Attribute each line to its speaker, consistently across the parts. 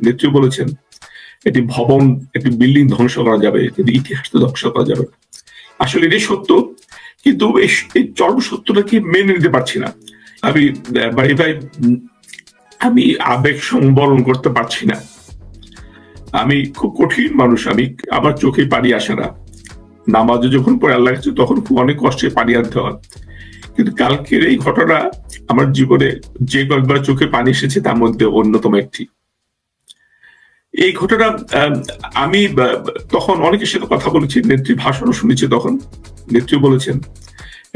Speaker 1: নেত্রী বলেছেন একটি ভবন, একটি বিল্ডিং ধ্বংস করা যাবে, কিন্তু ইতিহাস তো ধ্বংস করা যাবে না। আসলে এটাই সত্য, কিন্তু এই চরম সত্যটাকে মেনে নিতে পারছি না। আমি বাড়ি ভাই, আমি আবেগ সংবরণ করতে পারছি না। আমি খুব কঠিন মানুষ, আমার চোখে পানি আসে না। নামাজে যখন পড়ে আল্লাহ কাছে, তখন খুব অনেক কষ্টে পানি আনতে হয়। কিন্তু কালকের এই ঘটনা আমার জীবনে যে কয়েকবার চোখে পানি এসেছে তার মধ্যে অন্যতম একটি। এই ঘটনা আমি তখন অনেকের সাথে কথা বলেছি, নেত্রী ভাষণও শুনেছি। তখন নেত্রী বলেছেন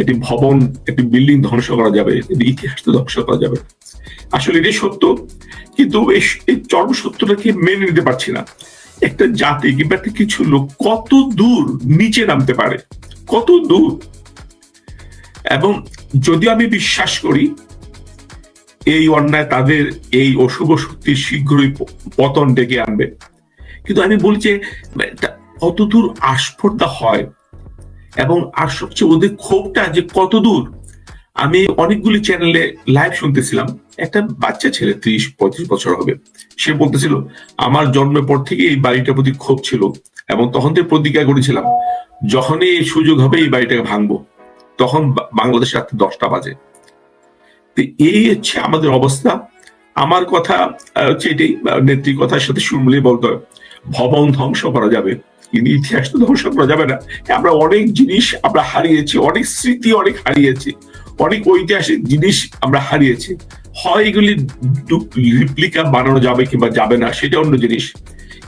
Speaker 1: একটি ভবন, একটি বিল্ডিং ধ্বংস করা যাবে, কিন্তু ইতিহাস তো ধ্বংস করা যাবে না। আসলে এটাই সত্য, কিন্তু এই চরম সত্যটাকে মেনে নিতে পারছি না। একটা জাতি কিংবা একটা কিছু লোক কত দূর নিচে নামতে পারে, কত দূর। এবং যদি আমি বিশ্বাস করি এই অন্যায় তাদের এই অশুভ শক্তির শীঘ্রই পতন ডেকে আনবে, কিন্তু আমি বলি যে কত দূর আস্পর্ধা হয়, এবং আর সবচেয়ে ওদের ক্ষোভটা যে কত দূর। আমি অনেকগুলি চ্যানেলে লাইভ শুনতেছিলাম, একটা বাচ্চা ছেলে 30-35 বছর হবে, সে বলতেছিল আমার জন্মের পর থেকে এই বাড়িটার প্রতি ক্ষোভ ছিল, এবং তখন থেকে প্রতিজ্ঞা করেছিলাম যখনই এই সুযোগ হবে এই বাড়িটাকে ভাঙবো। তখন বাংলাদেশ রাত্রি 10টা বাজে। এই হচ্ছে আমাদের অবস্থা। আমার কথা হচ্ছে এটাই, নেত্রী কথার সাথে সুর মিলিয়ে বলতে হয়, ভবন ধ্বংস করা যাবে, কিন্তু ইতিহাস তো ধ্বংস করা যাবে না। আমরা অনেক জিনিস আমরা হারিয়েছি, অনেক স্মৃতি অনেক হারিয়েছি, অনেক ঐতিহাসিক জিনিস আমরা হারিয়েছি। হয় এগুলি রিপ্লিকা বানানো যাবে কিংবা যাবে না, সেটা অন্য জিনিস,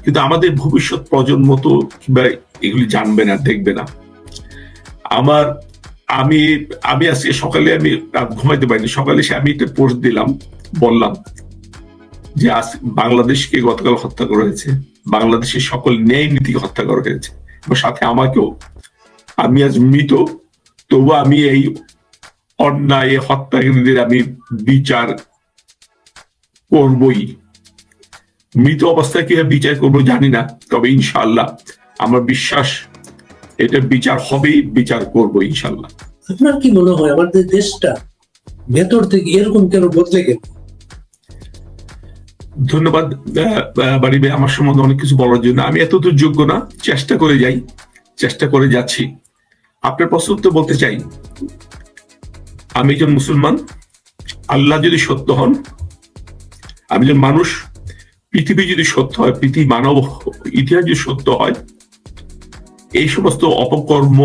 Speaker 1: কিন্তু আমাদের ভবিষ্যৎ প্রজন্ম তো কিংবা এগুলি জানবে না, দেখবে না। আমি আজকে সকালে আমি ঘুমাইতে পারিনি, সকালে আমি একটা পোস্ট দিলাম, বললাম যে আজ বাংলাদেশকে গতকাল হত্যা করা হয়েছে, বাংলাদেশের সকল ন্যায় নীতিকে হত্যা করা হয়েছে, এবং সাথে আমাকেও। আমি আজ মৃত, তবু আমি এই অন্যায় হত্যাকারীদের আমি বিচার করবই। মৃত অবস্থায় কিভাবে বিচার করবো জানি না, তবে ইনশাআল্লাহ আমার বিশ্বাস এটা বিচার হবেই, বিচার করবো ইনশাআল্লাহ।
Speaker 2: আপনার কি মনে হয় আমাদের দেশটা ভেতর থেকে এরকম কেন বদলে গেল?
Speaker 1: ধন্যবাদ বাড়ি ভাই আমার সম্বন্ধে অনেক কিছু বলার জন্য। আমি এতদূর যোগ্য না, চেষ্টা করে যাই, চেষ্টা করে যাচ্ছি। আপনার প্রশ্ন উত্তর বলতে চাই, আমি একজন মুসলমান, আল্লাহ যদি সত্য হন, আমি একজন মানুষ, পৃথিবী যদি সত্য হয়, পৃথিবী মানব ইতিহাস যদি সত্য হয়, এই সমস্ত অপকর্ম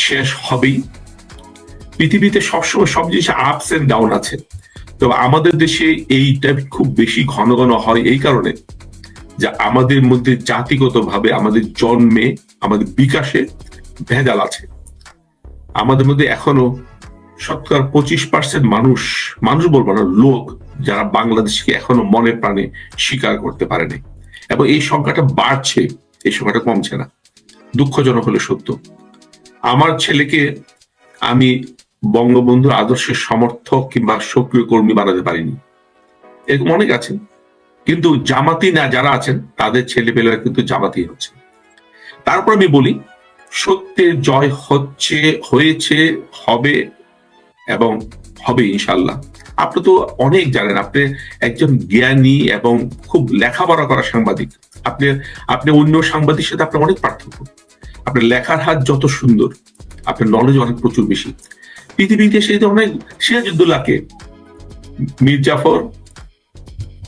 Speaker 1: শেষ হবেই। পৃথিবীতে সবসময় সব জিনিস আপস এন্ড ডাউন আছে, তবে আমাদের দেশে এইটা খুব বেশি ঘন ঘন হয় এই কারণে যে আমাদের মধ্যে জাতিগতভাবে আমাদের জন্মে, আমাদের বিকাশে ভেজাল আছে। আমাদের মধ্যে এখনো 25% মানুষ বলবো না, লোক যারা বাংলাদেশকে এখনো মনে প্রাণে স্বীকার করতে পারেনি, এবং এই সংখ্যাটা বাড়ছে, এই সংখ্যাটা কমছে না। দুঃখজনক হলে সত্য। আমার ছেলেকে আমি বঙ্গবন্ধুর আদর্শের সমর্থক কিংবা সক্রিয় কর্মী বানাতে পারিনি, এরকম অনেক আছেন, কিন্তু জামাতি না যারা আছেন তাদের ছেলেপেলেরা কিন্তু জামাতি হচ্ছে। তারপর আমি বলি সত্যের জয় হচ্ছে, হয়েছে, হবে এবং হবে ইনশাল্লাহ। আপনি তো অনেক জানেন, আপনি একজন জ্ঞানী এবং খুব লেখাপড়া করা সাংবাদিক। আপনি অন্য সাংবাদিকের সাথে আপনার অনেক পার্থক্য। আপনার লেখার হাত যত সুন্দর, আপনার নলেজ অনেক প্রচুর বেশি। পৃথিবীতে সেই অনেক, সিরাজউদ্দৌলাকে মীর জাফর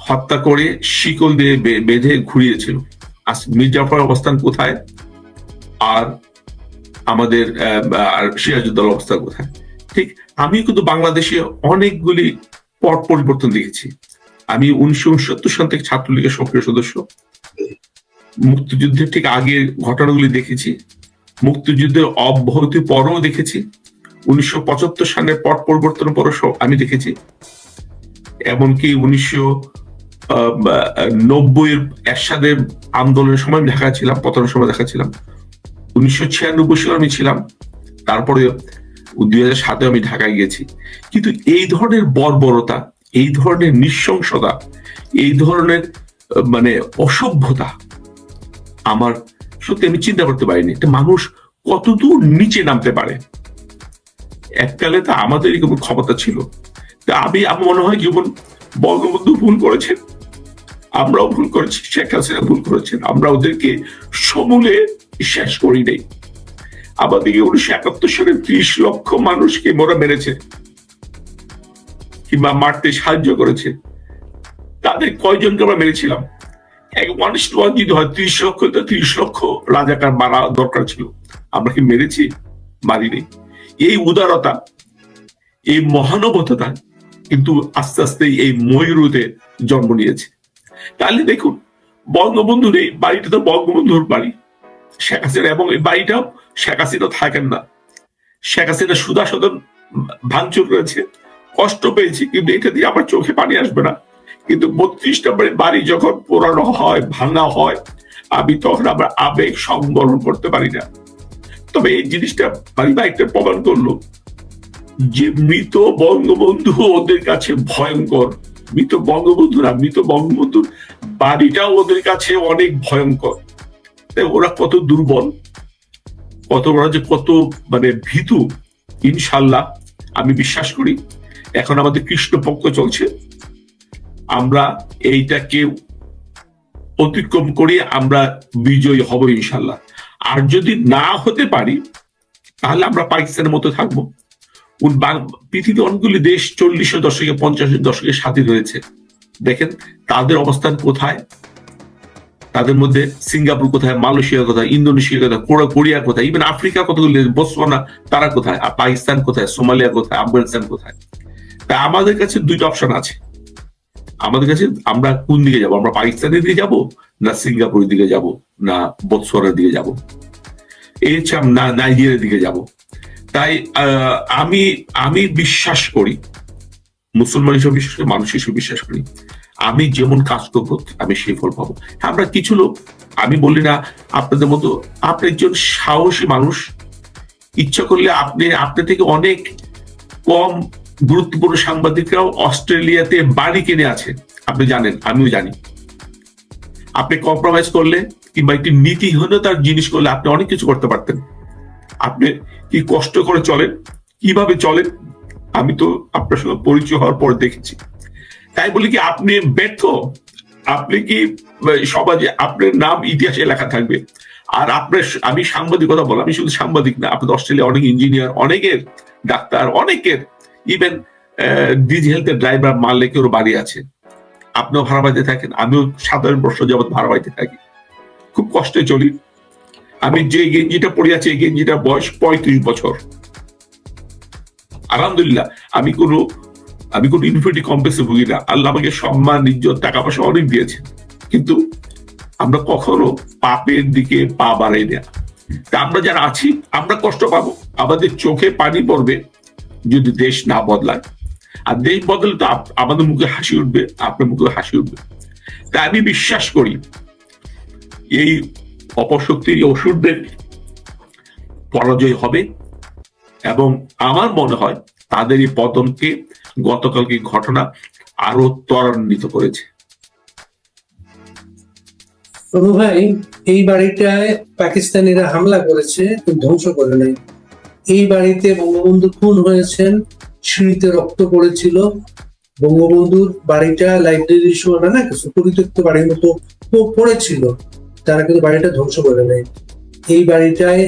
Speaker 1: হত্যা করে শিকল দিয়ে বেঁধে ঘুরিয়েছিল। আজ মীর জাফর অবস্থান কোথায়, আর আমাদের সিরাজউদ্দৌলার অবস্থান কোথায়? ঠিক আমি কিন্তু বাংলাদেশে অনেকগুলি পট পরিবর্তন দেখেছি। আমি 1969 সাল থেকে ছাত্রলীগের সক্রিয় সদস্য, মুক্তিযুদ্ধের ঠিক আগের ঘটনাগুলি দেখেছি, মুক্তিযুদ্ধের অব্যাহতির পরও দেখেছি, 1975 সালের পট পরিবর্তনের পরও আমি দেখেছি, এমনকি 1990 এরশাদের আন্দোলনের সময় আমি ঢাকা ছিলাম, পতনের সময় ঢাকা ছিলাম, 1996 সালে আমি ছিলাম, তারপরে 2007 আমি ঢাকায় গেছি। কিন্তু এই ধরনের বর্বরতা, এই ধরনের নৃশংসতা, এই ধরনের মানে অসভ্যতা আমার সত্যি আমি চিন্তা করতে পারিনি। একটা মানুষ কতদূর নিচে নামতে পারে। এককালে তো আমাদের এরকম ক্ষমতা ছিল। তা আমার মনে হয় জীবন বঙ্গবন্ধু ভুল করেছেন, আমরাও ভুল করেছি, শেখ হাসিনা ভুল করেছেন, আমরা ওদেরকে সমূলে শেষ করি নাই। আমাদেরকে 1971 সালে 30 লক্ষ মানুষকে মোরা মেরেছে কিংবা মারতে সাহায্য করেছে, তাদের কয়জনকে আমরা মেরেছিলাম? 1:1 যদি হয় 30 লক্ষ, 30 লক্ষ রাজাকার মারা দরকার ছিল। আমরা কি মেরেছি? মারিনি। এই উদারতা, এই মহানুভবতা কিন্তু আস্তে আস্তে এই ময়ূরতে জন্ম নিয়েছে। তাহলে দেখুন, বঙ্গবন্ধুর এই বাড়িটা তো বঙ্গবন্ধুর বাড়ি, শেখ হাসিনা, এবং এই বাড়িটাও শেখ হাসিনা থাকেন না। শেখ হাসিনা সুদা সদন ভাঙচুর করেছে, কষ্ট পেয়েছি, কিন্তু এটা দিয়ে আমার চোখে পানি আসবে না। কিন্তু 32 নম্বরের বাড়ি যখন পোড়ানো হয়, ভাঙা হয়, আমি তখন আমার আবেগ সংবরণ করতে পারি না। তবে এই জিনিসটা একটা প্রমাণ করলো যে মৃত বঙ্গবন্ধু ওদের কাছে ভয়ঙ্কর। মৃত বঙ্গবন্ধু না, মৃত বঙ্গবন্ধুর বাড়িটাও ওদের কাছে অনেক ভয়ঙ্কর। ওরা কত দুর্বল, ওরা যে কত ভীতু। ইনশাল্লাহ আমি বিশ্বাস করি এখন আমাদের কৃষ্ণপক্ষ চলছে, আমরা এইটাকে অতিক্রম করে আমরা বিজয়ী হব ইনশাল্লাহ। আর যদি না হতে পারি তাহলে আমরা পাকিস্তানের মতো থাকবো। পৃথিবীর অনেকগুলি দেশ 40-এর দশকে 50-এর দশকে স্বাধীন হয়েছে, দেখেন তাদের অবস্থান কোথায়। তাদের মধ্যে সিঙ্গাপুর কোথায়, মালয়েশিয়া কোথায়, ইন্দোনেশিয়া কোথায়, কোরিয়া কোথায়, ইভেন আফ্রিকা কতগুলি, বোতসোয়ানা তারা কোথায়, আর পাকিস্তান কোথায়, সোমালিয়া কোথায়, আফগানিস্তান কোথায়। তাই আমাদের কাছে দুইটা অপশন আছে। আমাদের কাছে আমরা কোন দিকে যাব? আমরা পাকিস্তানের দিকে যাব, না সিঙ্গাপুরের দিকে যাব, না বোতসোয়ানার দিকে যাব, না নাইজেরিয়ার দিকে যাব? তাই আমি বিশ্বাস করি, মুসলমান হিসেবে বিশ্বাস করি, মানুষ হিসেবে বিশ্বাস করি, আমি যেমন কাজ করবো আমি সেই ফল পাবো। আমরা কিছু লোক, আমি বলি না আপনাদের মতো, আপনি একজন সাহসী মানুষ, ইচ্ছা করলে আপনি থেকে অনেক কম গুরুত্বপূর্ণ সাংবাদিকরাও অস্ট্রেলিয়াতে বাড়ি কিনে আছে, আপনি জানেন, আমিও জানি। আপনি কম্প্রোমাইজ করলে কিংবা একটি নীতিহীনতার জিনিস করলে আপনি অনেক কিছু করতে পারতেন। আপনি কি কষ্ট করে চলেন, কিভাবে চলেন, আমি তো আপনার সঙ্গে পরিচয় হওয়ার পর দেখেছি। তাই বলি কি আপনি ব্যর্থ, আপনি কি সমাজে আপনার নাম ইতিহাসে লেখা থাকবে। আর আমি সাংবাদিকতা বললাম, আমি শুধু সাংবাদিক না, আপনাদের অস্ট্রেলিয়া অনেক ইঞ্জিনিয়ার, অনেকের ডাক্তার, অনেকের ইভেন ডিজি হেলথের ড্রাইভার মারলে কেউ বাড়ি আছে। আপনিও ভাড়া বাড়িতে থাকেন, আমিও 7 বছর যাবৎ ভাড়া বাড়িতে থাকি, খুব কষ্টে চলি। আমি যে গেঞ্জিটা পরে আছি, এই গেঞ্জিটার বয়স 35 বছর। আলহামদুলিল্লাহ আমি কোনো ইনফিনিটি কমপ্লেক্সে ভুগি না। আল্লাহ আমাকে সম্মান, ইজ্জত, টাকা পয়সা অনেক দিয়েছে, কিন্তু আমরা কখনো পাপের দিকে পা বাড়াই না। তা আমরা যারা আছি আমরা কষ্ট পাবো, আমাদের চোখে পানি পড়বে যদি দেশ না বদলায়। আর দেশ বদলে তো আমাদের মুখে হাসি উঠবে, আপনার মুখে হাসি উঠবে। তাই আমি বিশ্বাস করি এই অপশক্তির অসুরদের পরাজয় হবে, এবং আমার মনে হয় তাদের এই পতনকে গতকালকে ঘটনা আরো ত্বরান্বিত করেছে।
Speaker 2: ভাই, এই বাড়িটায় পাকিস্তানিরা হামলা করেছে, ধ্বংস করে নাই। এই বাড়িতে বঙ্গবন্ধু খুন হয়েছেন, সিঁড়িতে রক্ত পড়েছিল। বঙ্গবন্ধুর বাড়িটা লাইব্রেরির সময় না কিছু পরিত্যক্ত বাড়ির মতো পড়েছিল, তারা কিন্তু বাড়িটা ধ্বংস করে নেয়। এই বাড়িটায়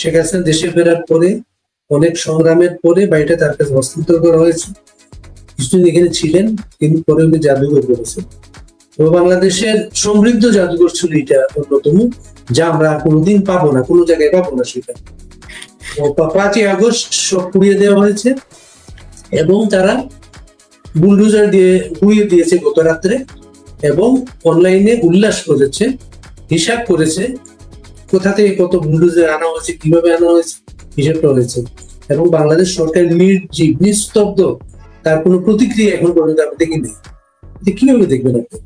Speaker 2: শেখ হাসিনা দেশে ফেরার পরে অনেক সংগ্রামের পরে বাড়িটা তার কাছে হস্তান্তর করা হয়েছে। কিছুদিন এখানে ছিলেন, কিন্তু পরে উনি জাদুঘর করেছেন। এবং বাংলাদেশের সমৃদ্ধ জাদুঘর ছিল এটা অন্যতম, যা আমরা কোনোদিন পাবো না, কোনো জায়গায় পাবো না সেটা। 5ই আগস্ট সব পুড়িয়ে দেওয়া হয়েছে, এবং তারা বুলডোজার দিয়ে পুড়িয়ে দিয়েছে গত রাত্রে, এবং অনলাইনে উল্লাস করেছে, হিসাব করেছে কোথা থেকে কত বুলডোজার আনা হয়েছে, কিভাবে আনা হয়েছে, হিসাবটা হয়েছে। এবং বাংলাদেশ সরকার নির্জীব, নিস্তব্ধ, তার কোনো প্রতিক্রিয়া এখন পর্যন্ত আমি দেখিনি। কিভাবে দেখবেন আপনি?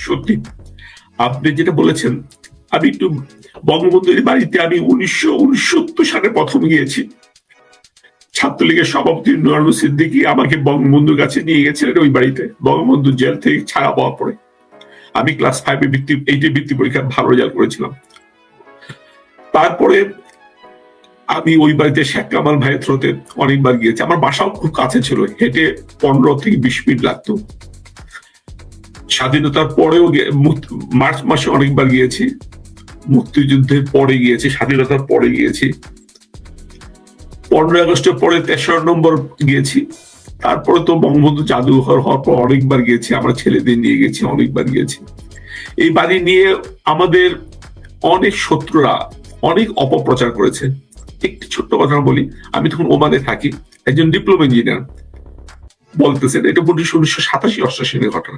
Speaker 1: সত্যি আপনি যেটা বলেছেন, আমি একটু বঙ্গবন্ধুর বাড়িতে আমি 1969 সালে প্রথম গিয়েছি। ছাত্রলীগের সভাপতি নুরুল সিদ্দিকী আমাকে বঙ্গবন্ধুর কাছে নিয়ে গেছিলেন ওই বাড়িতে, বঙ্গবন্ধু জেল থেকে ছাড়া পাওয়ার পরে। আমি ক্লাস 5-এ বৃত্তি পরীক্ষা ভালো রেজাল্ট করেছিলাম। তারপরে আমি ওই বাড়িতে শেখ কামাল ভাইয়ের থ্রোতে অনেকবার গিয়েছি। আমার বাসাও খুব কাছে ছিল, হেঁটে 15 থেকে 20 মিনিট লাগতো। স্বাধীনতার পরেও মার্চ মাসে অনেকবার গিয়েছি, মুক্তিযুদ্ধের পরে গিয়েছি, স্বাধীনতার পরে গিয়েছি, 15 আগস্টের পরে 13 নম্বর গিয়েছি, তারপরে তো বঙ্গবন্ধু জাদুঘর হওয়ার পর অনেকবার গিয়েছি, আমরা ছেলেদের নিয়ে গেছি, অনেকবার গিয়েছি। এই বাড়ি নিয়ে আমাদের অনেক শত্রুরা অনেক অপপ্রচার করেছে। একটি ছোট্ট কথা বলি, আমি তখন ওমানে থাকি, একজন ডিপ্লোমা ইঞ্জিনিয়ার বলতেছেন, এটা 1987-88 ঘটনা।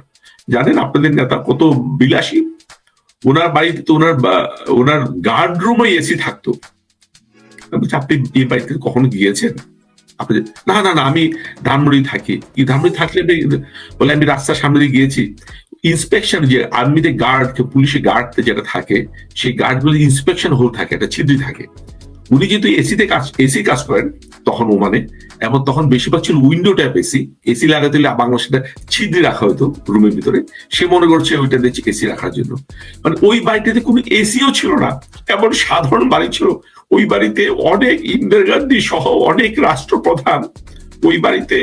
Speaker 1: জানেন আপনাদের নেতা কত বিলাসী, ওনার বাড়িতে তো ওনার গার্ড রুমে এসি থাকতো। আপনি এই বাড়িতে কখনো গিয়েছেন? আপনি না না না আমি ধানমন্ডি থাকি। কি ধানমন্ডি থাকলে বলে আমি রাস্তার সামনে দিয়ে গিয়েছি। ইন্সপেকশন যে আর্মিতে গার্ড, পুলিশে গার্ড যেটা থাকে, সেই গার্ড গুলো ইন্সপেকশন হোল থাকে, একটা ছিদ্রি থাকে। উনি যেহেতু এসি কাজ করেন তখন ওমানে, এবং তখন বেশিরভাগ ছিল উইন্ডো টাইপ এসি। এসি লাগাতে হলে বাংলাদেশে ছিদ্রি রাখা হতো রুমের ভিতরে, সে মনে করছে ওইটা দিচ্ছে এসি রাখার জন্য। মানে ওই বাড়িটাতে কোনো এসিও ছিল না, এমন সাধারণ বাড়ি ছিল। ওই বাড়িতে অনেক ইন্দিরা গান্ধী সহ অনেক রাষ্ট্রপ্রধান ওই বাড়িতে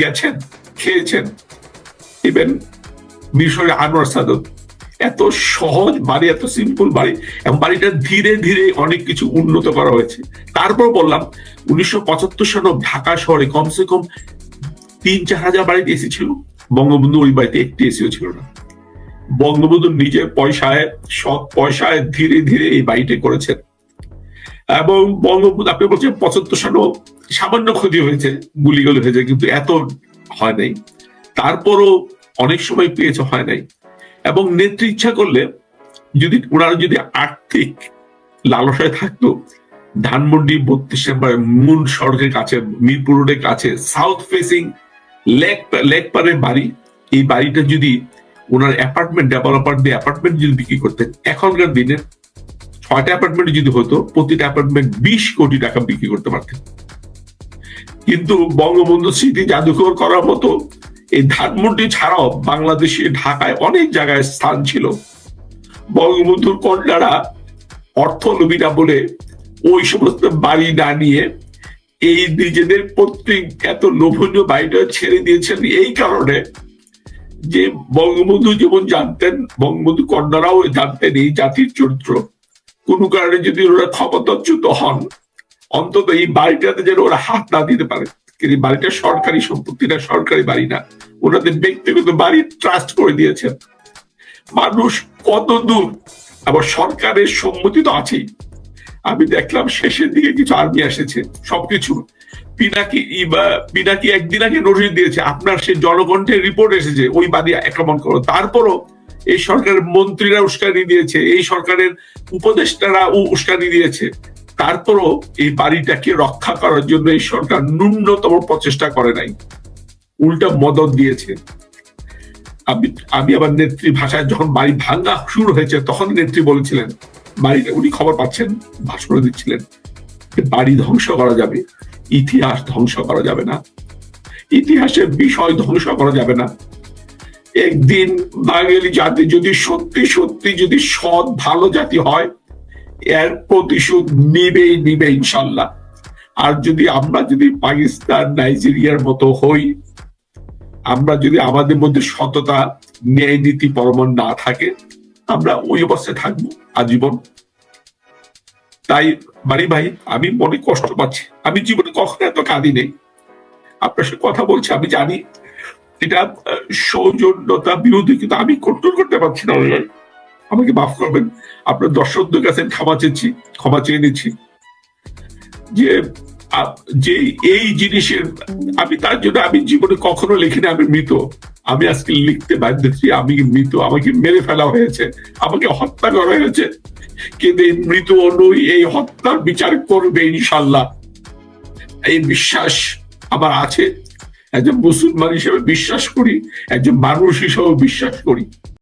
Speaker 1: গেছেন, খেয়েছেন, ইভেন মিশরে আনোয়ার সাদত। এত সহজ বাড়ি, এত সিম্পল বাড়ি, এবং বাড়িটা ধীরে ধীরে অনেক কিছু উন্নত করা হয়েছে। তারপর বললাম 1975 সালে ঢাকা শহরে কমসে কম 3-4 হাজার বাড়িতে এসি ছিল, বঙ্গবন্ধু ওই বাড়িতে একটি এসিও ছিল না। বঙ্গবন্ধু নিজের পয়সায়, সৎ পয়সায় ধীরে ধীরে এই বাড়িটা করেছেন। এবং বঙ্গবন্ধু, আপনি বলছেন 75 সালেও সামান্য ক্ষতি হয়েছে, গুলিগুলি হয়েছে, কিন্তু এত হয় নাই। তারপরও অনেক সময় পেয়েছে, হয় নাই। এবং নেত্রী ইচ্ছা করলে যদি ওনারা যদি আর্থিক লালসায় থাকতো, ধানমন্ডি 32 নম্বর মূল সড়কের কাছে, মিরপুর রোডের কাছে, সাউথ ফেসিং লেক পারের বাড়ি, এই বাড়িটা যদি ওনার অ্যাপার্টমেন্ট ডেভেলপার দিয়ে অ্যাপার্টমেন্ট যদি বিক্রি করতেন, এখনকার দিনে 6টা অ্যাপার্টমেন্ট যদি হতো, প্রতিটা অ্যাপার্টমেন্ট 20 কোটি টাকা বিক্রি করতে পারতেন। কিন্তু বঙ্গবন্ধু স্মৃতি জাদুঘর করার মতো এই ধানমন্ডি ছাড়াও বাংলাদেশে ঢাকায় অনেক জায়গায় স্থান ছিল। বঙ্গবন্ধুর কন্যারা অর্থলোভীরা বলে ওই সমস্ত বাড়ি না নিয়ে এই নিজেদের পৈতৃক এত লোভনীয় বাড়িটা ছেড়ে দিয়েছেন এই কারণে যে বঙ্গবন্ধু যেমন জানতেন, বঙ্গবন্ধু কন্যারাও জানতেন এই জাতির চরিত্র। কোন কারণে যদি ওরা ক্ষমতাচ্যুত হন, অন্তত এই বাড়িটাতে যেন ওরা হাত না দিতে পারে। কিন্তু বাড়িটা সরকারি সম্পত্তিটা, সরকারি বাড়ি না, ওনাদের ব্যক্তিগত বাড়ি ট্রাস্ট করে দিয়েছেন। মানুষ কত দূর, আবার সরকারের সম্মতি তো আছেই। আমি দেখলাম শেষের দিকে কিছু আর্মি এসেছে, সবকিছু পিনাকি একদিন আগে নোটিশ দিয়েছে, আপনার সে জনকণ্ঠের রিপোর্ট এসেছে ওই বাড়ি আক্রমণ করো। তারপরও এই সরকারের মন্ত্রীরা উস্কানি দিয়েছে, এই সরকারের উপদেষ্টারা উস্কানি দিয়েছে, তারপরও এই বাড়িটাকে রক্ষা করার জন্য এই সরকার ন্যূনতম প্রচেষ্টা করে নাই, উল্টা মদত দিয়েছে। আমি আবার নেত্রী ভাষায় যখন বাড়ি ভাঙ্গা শুরু হয়েছে তখন নেত্রী বলেছিলেন, বাড়িটা উনি খবর পাচ্ছেন, ভাষণ দিচ্ছিলেন, বাড়ি ধ্বংস করা যাবে, ইতিহাস ধ্বংস করা যাবে না, ইতিহাসের বিষয় ধ্বংস করা যাবে না। একদিন বাঙালি জাতি যদি সত্যি সত্যি যদি সৎ ভালো জাতি হয়, এর প্রতিশোধ নিবে ইনশাল্লাহ। আর যদি আমরা যদি পাকিস্তান নাইজেরিয়ার মতো হই, আমরা যদি আমাদের মধ্যে সততা ন্যায় নীতি পরমন না থাকে, আমরা ওই অবস্থায় থাকবো আজীবন। তাই বাড়ি ভাই, আমি মনে কষ্ট পাচ্ছি, আমি জীবনে কখনো এত কাঁদি নেই। আপনার সাথে কথা বলছি, আমি জানি এটা সৌজন্যতা বিরোধী, কিন্তু আমি কন্ট্রোল করতে পারছি না। আমাকে মাফ করবেন, আপনার দর্শকদের কাছে ক্ষমা চেয়ে নিচ্ছি যে এই জিনিসের আমি তার জন্য আমি জীবনে কখনো লিখিনি আমি মৃত। আমি আজকে লিখতে বাধ্য হচ্ছি আমি মৃত, আমাকে মেরে ফেলা হয়েছে, আমাকে হত্যা করা হয়েছে, কিন্তু মৃত নই, এই হত্যার বিচার করবে ইনশাল্লাহ, এই বিশ্বাস আমার আছে। একজন মুসলমান হিসেবে বিশ্বাস করি, একজন মানুষ হিসেবে বিশ্বাস করি।